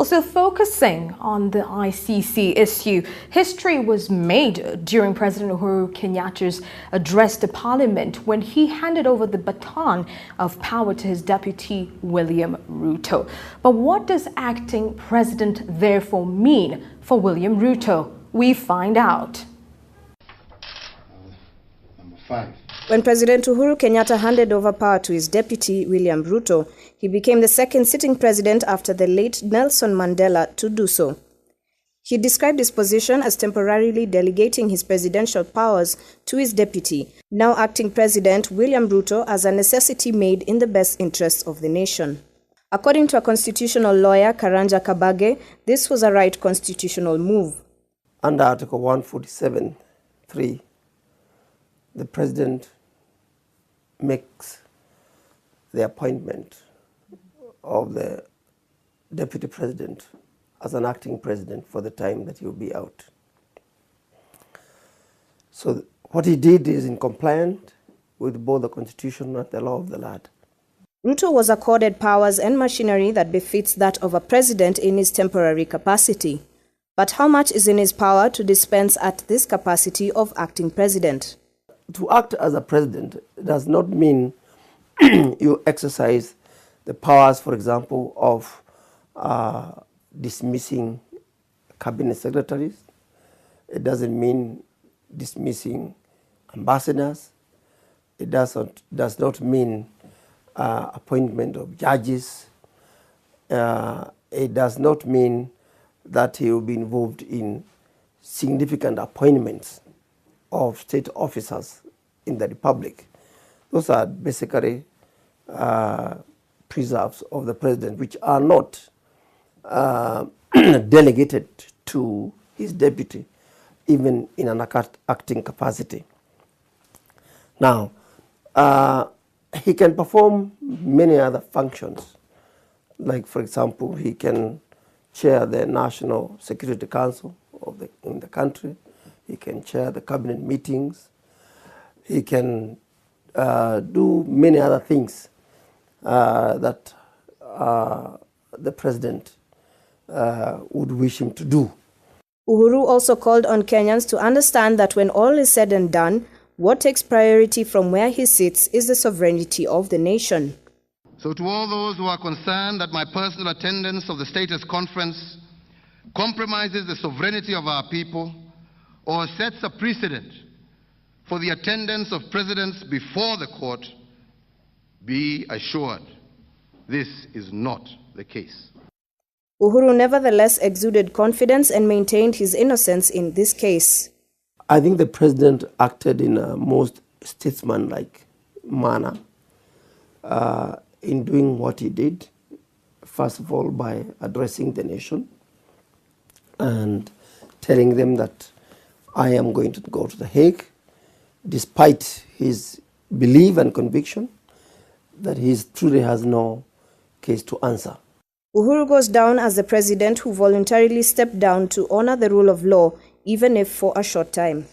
Also focusing on the ICC issue, history was made during President Uhuru Kenyatta's address to Parliament when he handed over the baton of power to his deputy, William Ruto. But what does acting president therefore mean for William Ruto? We find out. Number 5. When President Uhuru Kenyatta handed over power to his deputy, William Ruto, he became the second sitting president after the late Nelson Mandela to do so. He described his position as temporarily delegating his presidential powers to his deputy, now acting president William Ruto, as a necessity made in the best interests of the nation. According to a constitutional lawyer, Karanja Kabage, this was a right constitutional move. Under Article 147(3), the president makes the appointment of the deputy president as an acting president for the time that he will be out. So what he did is in compliance with both the constitution and the law of the land. Ruto was accorded powers and machinery that befits that of a president in his temporary capacity. But how much is in his power to dispense at this capacity of acting president? To act as a president does not mean you exercise the powers, for example, of dismissing cabinet secretaries. It doesn't mean dismissing ambassadors. It does not mean appointment of judges. It does not mean that he will be involved in significant appointments of state officers in the republic. Those are basically preserves of the president, which are not delegated to his deputy, even in an acting capacity. Now, he can perform many other functions, like, for example, he can chair the National Security Council in the country. He can chair the cabinet meetings. He can do many other things that the president would wish him to do. Uhuru also called on Kenyans to understand that when all is said and done, what takes priority from where he sits is the sovereignty of the nation. So to all those who are concerned that my personal attendance of the Status Conference compromises the sovereignty of our people or sets a precedent for the attendance of presidents before the court, be assured this is not the case. Uhuru nevertheless exuded confidence and maintained his innocence in this case. I think the president acted in a most statesmanlike manner in doing what he did, first of all by addressing the nation and telling them that I am going to go to The Hague, despite his belief and conviction that he truly has no case to answer. Uhuru goes down as the president who voluntarily stepped down to honor the rule of law, even if for a short time.